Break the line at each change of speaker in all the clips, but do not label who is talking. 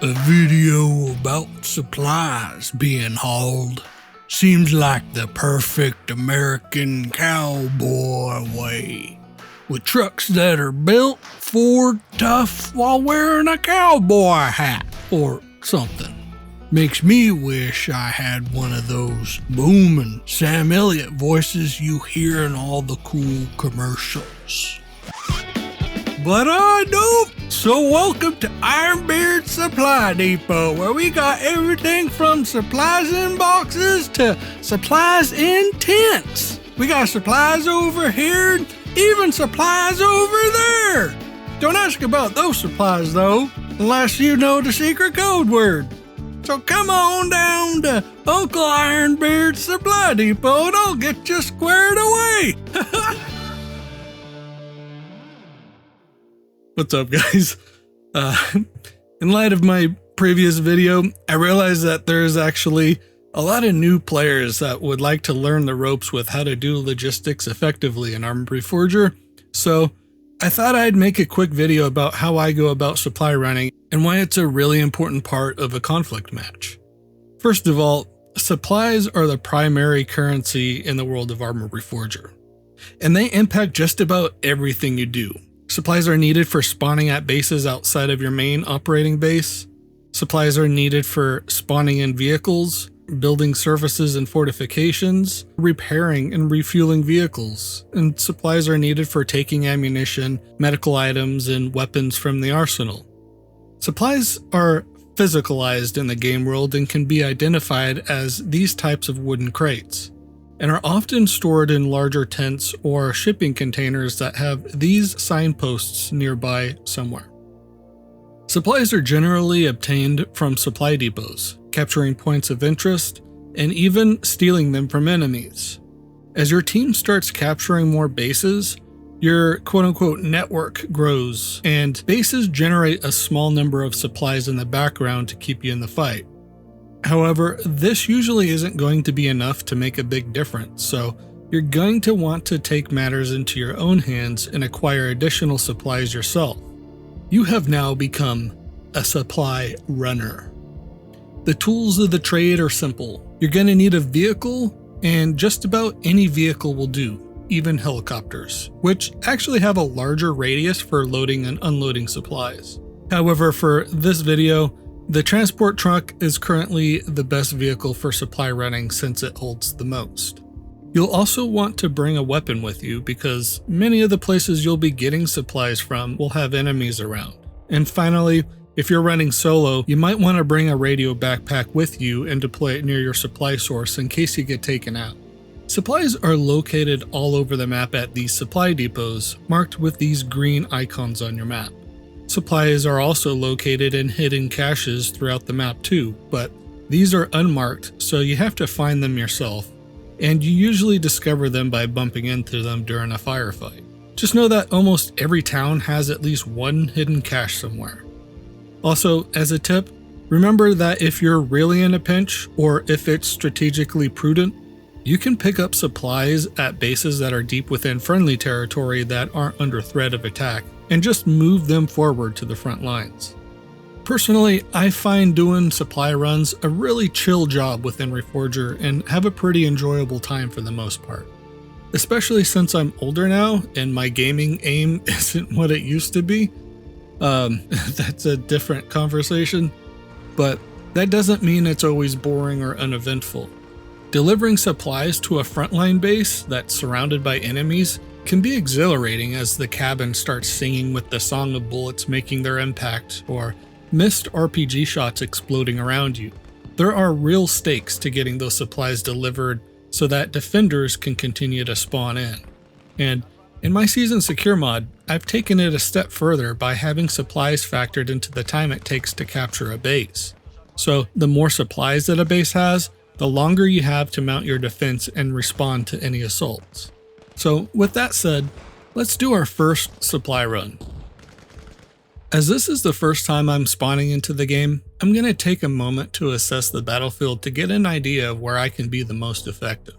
A video about supplies being hauled. Seems like the perfect American cowboy way. With trucks that are built for tough while wearing a cowboy hat or something. Makes me wish I had one of those booming Sam Elliott voices you hear in all the cool commercials. But I don't. So welcome to Ironbeard Supply Depot, where we got everything from supplies in boxes to supplies in tents. We got supplies over here, even supplies over there. Don't ask about those supplies though, unless you know the secret code word. So come on down to Uncle Ironbeard Supply Depot and I'll get you squared away. What's up, guys? In light of my previous video, I realized that there's actually a lot of new players that would like to learn the ropes with how to do logistics effectively in Arma Reforger. So I thought I'd make a quick video about how I go about supply running and why it's a really important part of a conflict match. First of all, supplies are the primary currency in the world of Arma Reforger, and they impact just about everything you do. Supplies are needed for spawning at bases outside of your main operating base. Supplies are needed for spawning in vehicles, building surfaces and fortifications, repairing and refueling vehicles, and supplies are needed for taking ammunition, medical items, and weapons from the arsenal. Supplies are physicalized in the game world and can be identified as these types of wooden crates, and are often stored in larger tents or shipping containers that have these signposts nearby somewhere. Supplies are generally obtained from supply depots, capturing points of interest, and even stealing them from enemies. As your team starts capturing more bases, your quote-unquote network grows, and bases generate a small number of supplies in the background to keep you in the fight. However, this usually isn't going to be enough to make a big difference, so you're going to want to take matters into your own hands and acquire additional supplies yourself. You have now become a supply runner. The tools of the trade are simple. You're going to need a vehicle, and just about any vehicle will do, even helicopters, which actually have a larger radius for loading and unloading supplies. However, for this video, the transport truck is currently the best vehicle for supply running since it holds the most. You'll also want to bring a weapon with you because many of the places you'll be getting supplies from will have enemies around. And finally, if you're running solo, you might want to bring a radio backpack with you and deploy it near your supply source in case you get taken out. Supplies are located all over the map at these supply depots, marked with these green icons on your map. Supplies are also located in hidden caches throughout the map too, but these are unmarked, so you have to find them yourself, and you usually discover them by bumping into them during a firefight. Just know that almost every town has at least one hidden cache somewhere. Also, as a tip, remember that if you're really in a pinch, or if it's strategically prudent, you can pick up supplies at bases that are deep within friendly territory that aren't under threat of attack, and just move them forward to the front lines. Personally, I find doing supply runs a really chill job within Reforger and have a pretty enjoyable time for the most part. Especially since I'm older now and my gaming aim isn't what it used to be. That's a different conversation, but that doesn't mean it's always boring or uneventful. Delivering supplies to a frontline base that's surrounded by enemies can be exhilarating as the cabin starts singing with the song of bullets making their impact or missed RPG shots exploding around you. There are real stakes to getting those supplies delivered so that defenders can continue to spawn in. And in my Season Secure mod, I've taken it a step further by having supplies factored into the time it takes to capture a base. So the more supplies that a base has, the longer you have to mount your defense and respond to any assaults. So with that said, let's do our first supply run. As this is the first time I'm spawning into the game, I'm going to take a moment to assess the battlefield to get an idea of where I can be the most effective.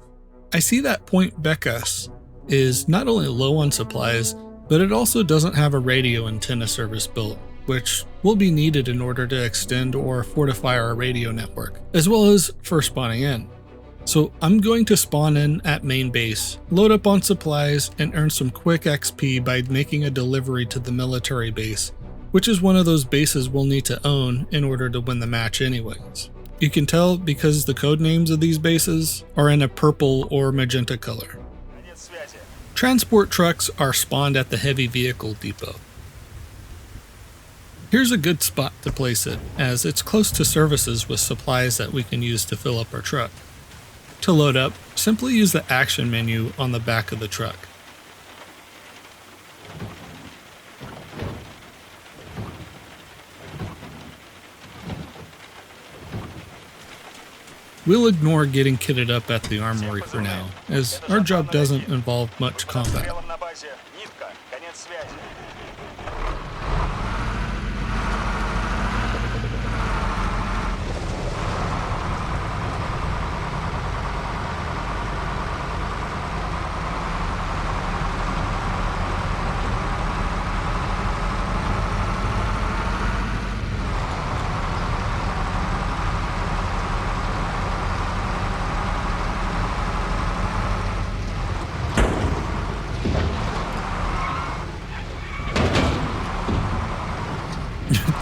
I see that Point Becas is not only low on supplies, but it also doesn't have a radio antenna service built, which will be needed in order to extend or fortify our radio network, as well as for spawning in. So I'm going to spawn in at main base, load up on supplies, and earn some quick XP by making a delivery to the military base, which is one of those bases we'll need to own in order to win the match anyways. You can tell because the code names of these bases are in a purple or magenta color. Transport trucks are spawned at the heavy vehicle depot. Here's a good spot to place it, as it's close to services with supplies that we can use to fill up our truck. To load up, simply use the action menu on the back of the truck. We'll ignore getting kitted up at the armory for now, as our job doesn't involve much combat.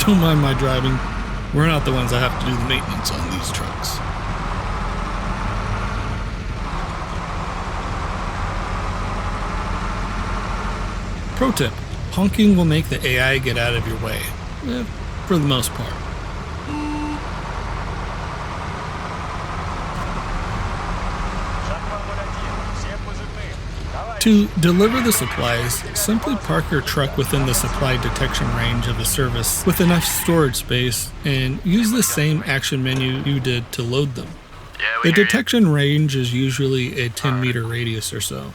Don't mind my driving. We're not the ones that have to do the maintenance on these trucks. Pro tip, honking will make the AI get out of your way, for the most part. To deliver the supplies, simply park your truck within the supply detection range of the service with enough storage space and use the same action menu you did to load them. The detection range is usually a 10-meter radius or so.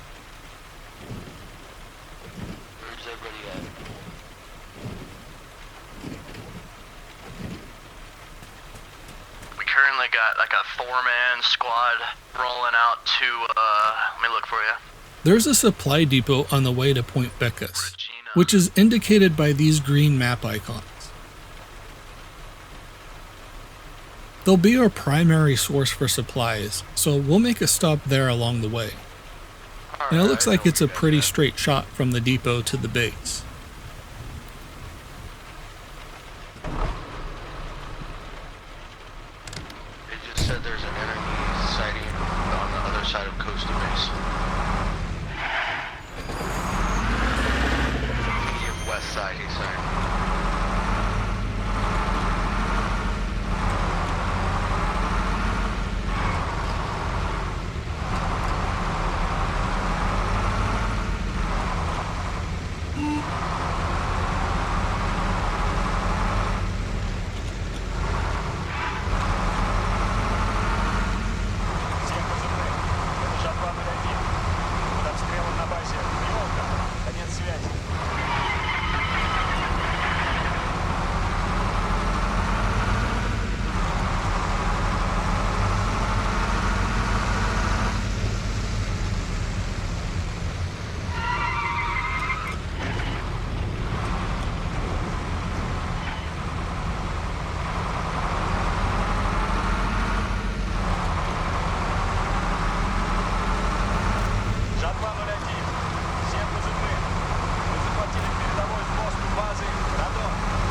We currently got like a 4-man squad rolling out to, let me look for you.
There's a supply depot on the way to Point Beckus, which is indicated by these green map icons. They'll be our primary source for supplies, so we'll make a stop there along the way. And it looks like it's a pretty straight shot from the depot to the base.
It just said there's an enemy sighting on the other side of Costa Base. West side, he's saying.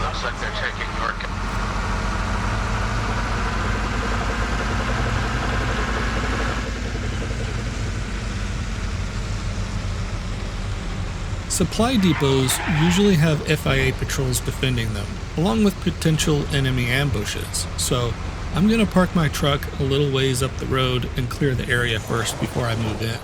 Looks like they're taking your...
Supply depots usually have FIA patrols defending them, along with potential enemy ambushes, so I'm going to park my truck a little ways up the road and clear the area first before I move in.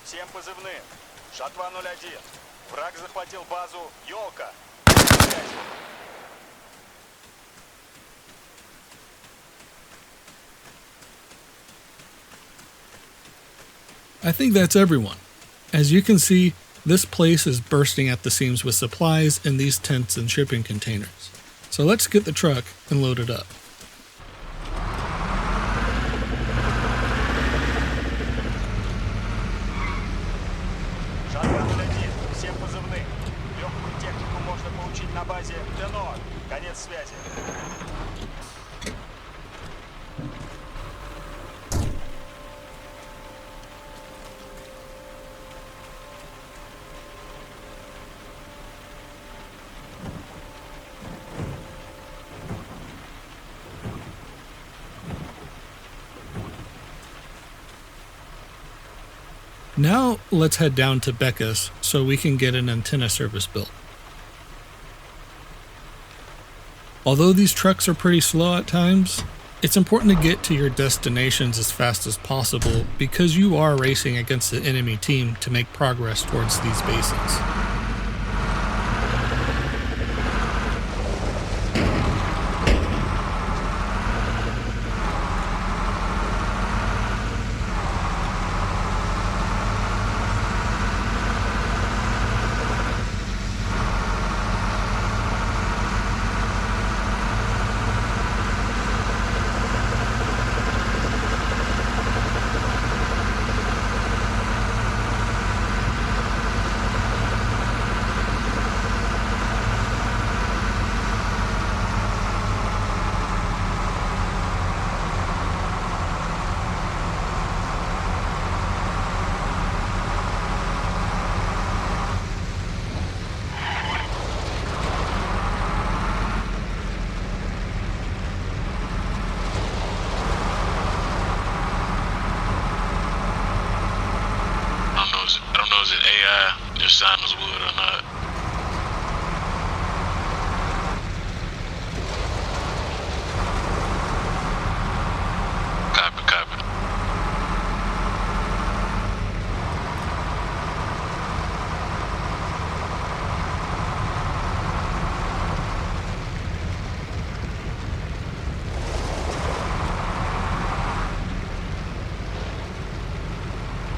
Всем позывным. Шатва 01. Враг захватил базу Ёлка.
I think that's everyone. As you can see, this place is bursting at the seams with supplies in these tents and shipping containers. So let's get the truck and load it up.
Шатван 1, всем позывным. Легкую технику можно получить на базе Тенор. Конец связи.
Now let's head down to Becca's so we can get an antenna service built. Although these trucks are pretty slow at times, it's important to get to your destinations as fast as possible because you are racing against the enemy team to make progress towards these bases.
I don't know is it AI if Simon's wood or not. Copy, copy.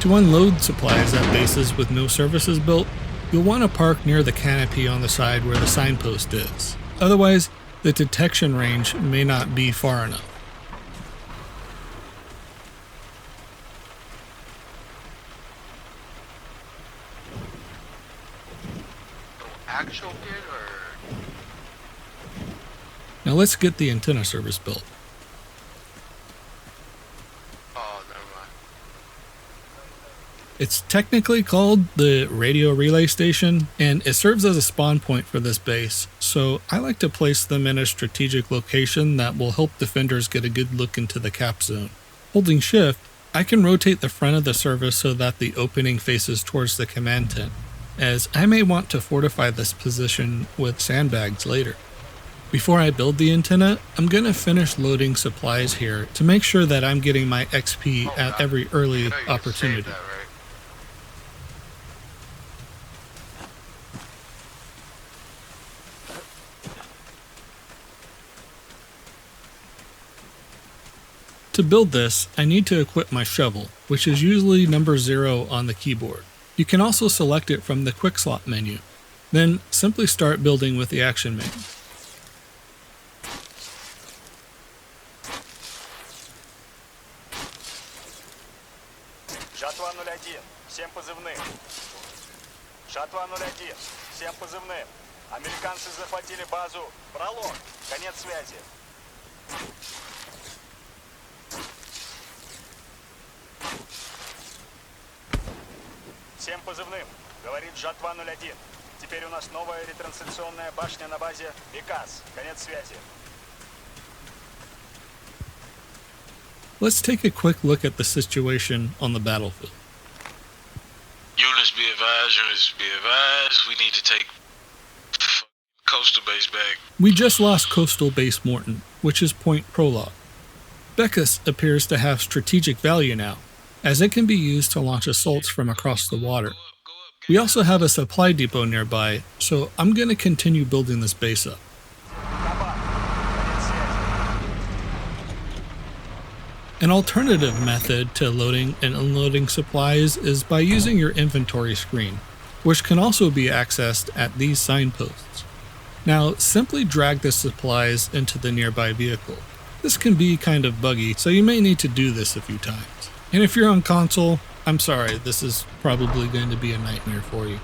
To unload supplies at bases with no services built, you'll want to park near the canopy on the side where the signpost is. Otherwise, the detection range may not be far enough.
Actual kid or?
Now let's get the antenna service built.
Oh, never mind.
It's technically called the radio relay station, and it serves as a spawn point for this base, so I like to place them in a strategic location that will help defenders get a good look into the cap zone. Holding shift, I can rotate the front of the service so that the opening faces towards the command tent, as I may want to fortify this position with sandbags later. Before I build the antenna, I'm going to finish loading supplies here to make sure that I'm getting my XP at every early opportunity. To build this, I need to equip my shovel, which is usually number 0 on the keyboard. You can also select it from the quick slot menu. Then simply start building with the action menu.
Жатва 01, всем позывным. Жатва 01, всем позывным. Американцы захватили базу. Пролог. Конец связи. Всем позывным, говорит Жатва 01. Теперь у нас новая ретрансляционная башня на базе Викас. Конец связи.
Let's take a quick look at the situation on the battlefield.
Units be advised, we need to take coastal base back.
We just lost coastal base Morton, which is Point Prologue. Becca's appears to have strategic value now, as it can be used to launch assaults from across the water. We also have a supply depot nearby, so I'm going to continue building this base up. An alternative method to loading and unloading supplies is by using your inventory screen, which can also be accessed at these signposts. Now, simply drag the supplies into the nearby vehicle. This can be kind of buggy, so you may need to do this a few times. And if you're on console, I'm sorry, this is probably going to be a nightmare for you.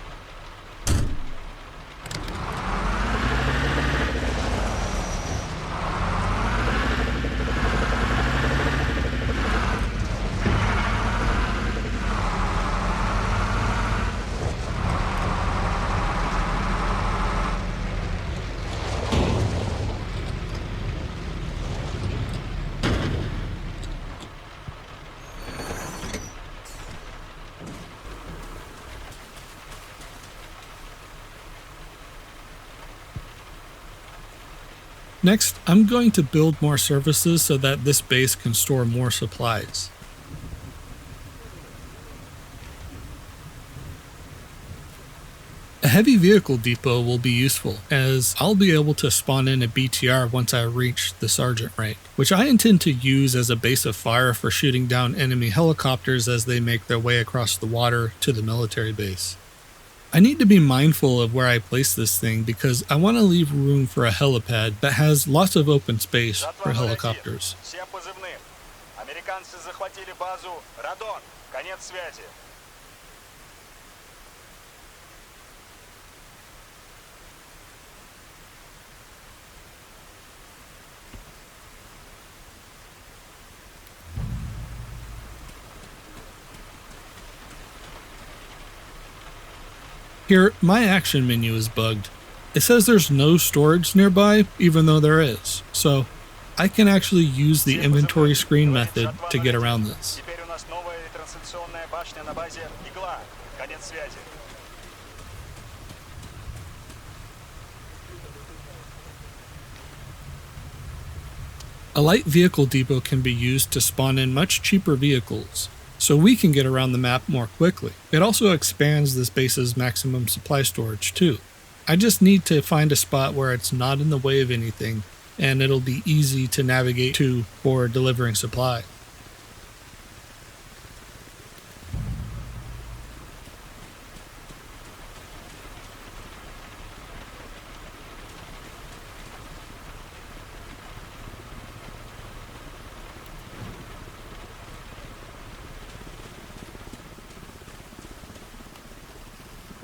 Next, I'm going to build more services so that this base can store more supplies. A heavy vehicle depot will be useful, as I'll be able to spawn in a BTR once I reach the sergeant rank, which I intend to use as a base of fire for shooting down enemy helicopters as they make their way across the water to the military base. I need to be mindful of where I place this thing because I want to leave room for a helipad that has lots of open space for helicopters.
Всем позывным. Американцы захватили базу Радон. Конец связи.
Here, my action menu is bugged. It says there's no storage nearby, even though there is, so I can actually use the inventory screen method to get around this.
Теперь у нас новая ретрансляционная башня на базе Игла. Конец связи.
A light vehicle depot can be used to spawn in much cheaper vehicles, so we can get around the map more quickly. It also expands this base's maximum supply storage too. I just need to find a spot where it's not in the way of anything, and it'll be easy to navigate to for delivering supply.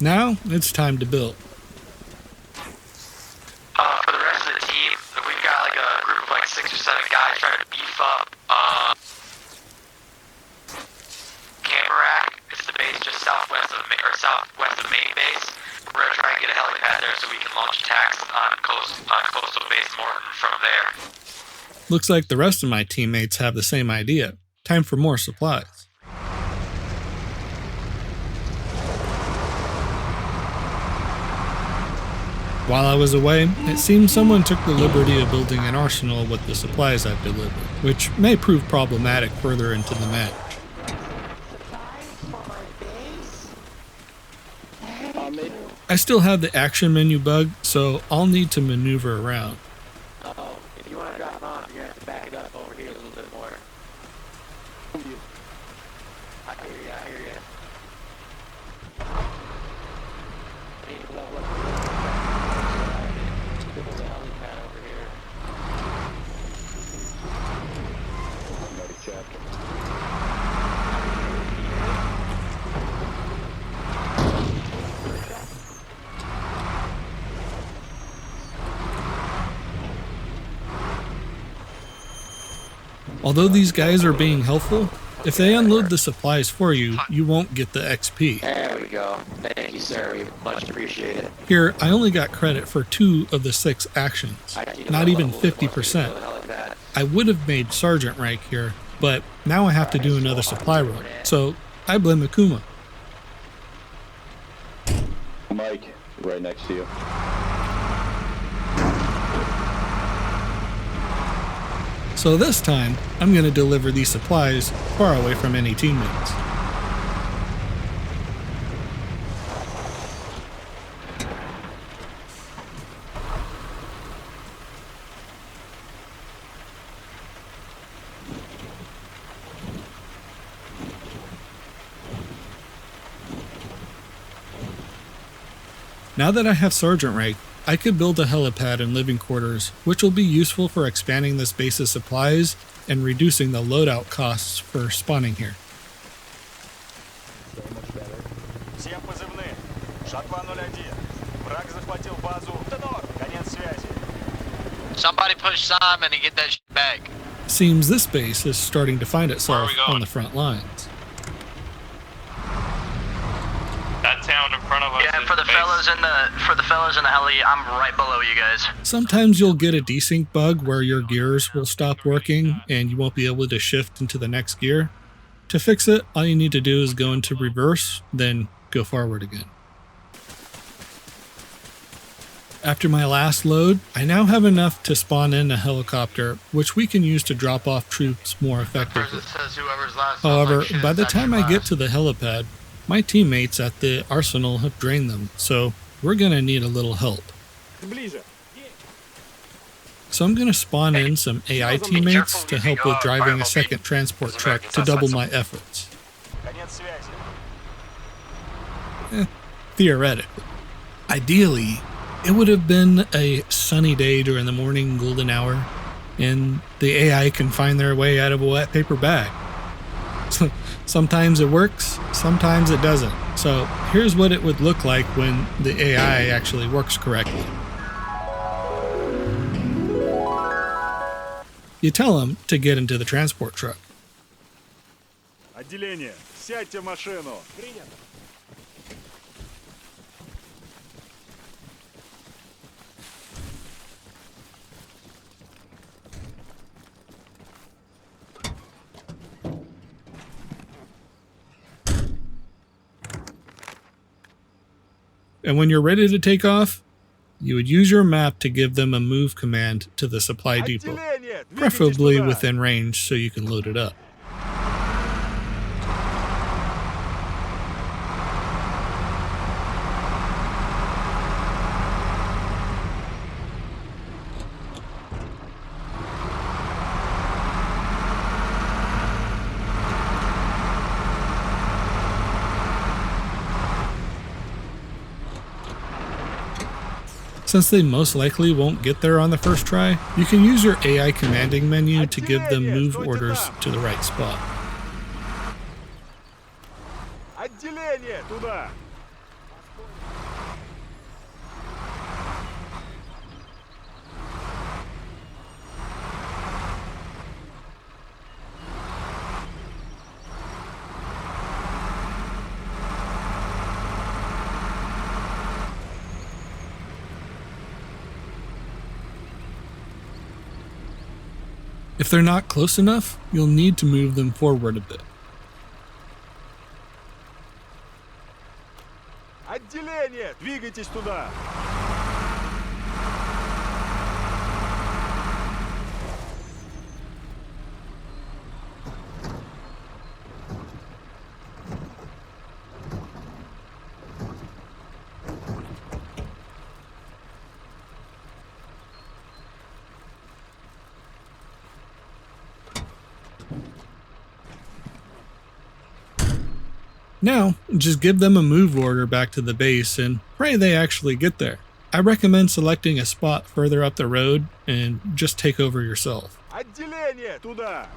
Now, it's time to build.
For the rest of the team, we've got like a group of like 6 or 7 guys trying to beef up Camerack. It's the base just southwest of the main base. We're gonna try and get a helipad there so we can launch attacks on coastal base Morton from there.
Looks like the rest of my teammates have the same idea. Time for more supplies. While I was away, it seems someone took the liberty of building an arsenal with the supplies I've delivered, which may prove problematic further into the match. I still have the action menu bug, so I'll need to maneuver around.
Oh, if you want to drop off, you're gonna have to back it up over here a little bit more. I hear you, I hear you.
Although these guys are being helpful, if they unload the supplies for you, you won't get the XP.
There we go. Thank you, sir. We much appreciate it.
Here, I only got credit for 2 of the 6 actions, not even 50%. I would have made sergeant rank here, but now I have to do another supply run, so I blame Akuma.
Mike, right next to you.
So this time, I'm going to deliver these supplies far away from any teammates. Now that I have sergeant rank, I could build a helipad and living quarters, which will be useful for expanding this base's supplies and reducing the loadout costs for spawning here.
Всем позывные. Шатва 01. Враг захватил базу. Тенор. Конец связи.
Somebody push Simon and get that shit back.
Seems this base is starting to find itself
Where are we going?
on the front lines.
That town in front of us.
Yeah,
is
for the
base.
fellas in the heli, I'm right below you guys.
Sometimes you'll get a desync bug where your gears will stop working and you won't be able to shift into the next gear. To fix it, all you need to do is go into reverse, then go forward again. After my last load, I now have enough to spawn in a helicopter, which we can use to drop off troops more effectively.
says whoever's last.
However, by the time I get to the helipad, my teammates at the arsenal have drained them, so we're gonna need a little help.
Ближе.
So I'm gonna spawn in some AI teammates to help with driving a second transport truck to double my efforts.
Конец связи.
Theoretically. Ideally, it would have been a sunny day during the morning golden hour, and the AI can find their way out of a wet paper bag. Sometimes it works, sometimes it doesn't. So here's what it would look like when the AI actually works correctly. You tell them to get into the transport truck.
Отделение. Сядьте в машину. Принято.
And when you're ready to take off, you would use your map to give them a move command to the supply depot,
Отделение. Двигайтесь
preferably
туда.
within range so you can load it up. Since they most likely won't get there on the first try, you can use your AI commanding menu to give them move orders to the right spot.
Отделение. Туда.
If they're not close enough, you'll need to move them forward a bit.
Отделение. Двигайтесь туда.
Now, just give them a move order back to the base and pray they actually get there. I recommend selecting a spot further up the road and just take over yourself.
Отделение. Туда.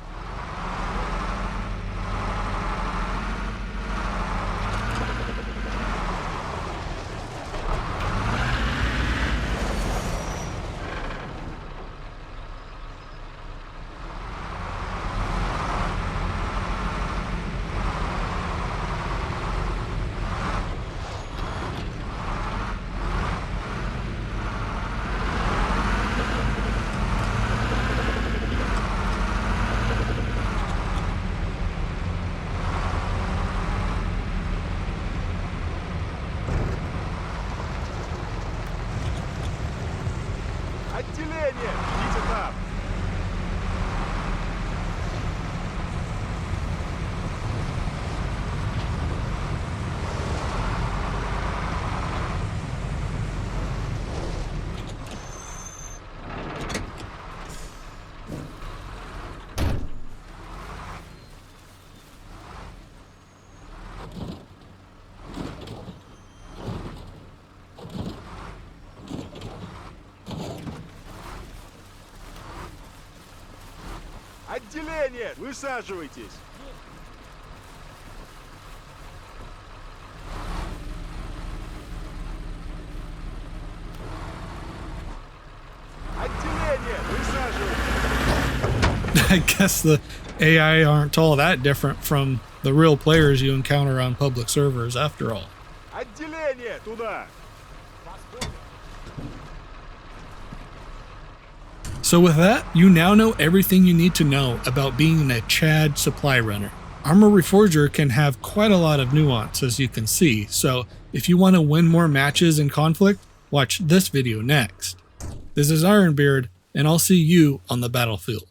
Отделение. Идите там. Отделение! Высаживайтесь! Отделение! Высаживайтесь!
I guess the AI aren't all that different from the real players you encounter on public servers after all.
Отделение! Туда!
So with that, you now know everything you need to know about being a Chad supply runner. Arma Reforger can have quite a lot of nuance, as you can see, so if you want to win more matches in conflict, watch this video next. This is Ironbeard, and I'll see you on the battlefield.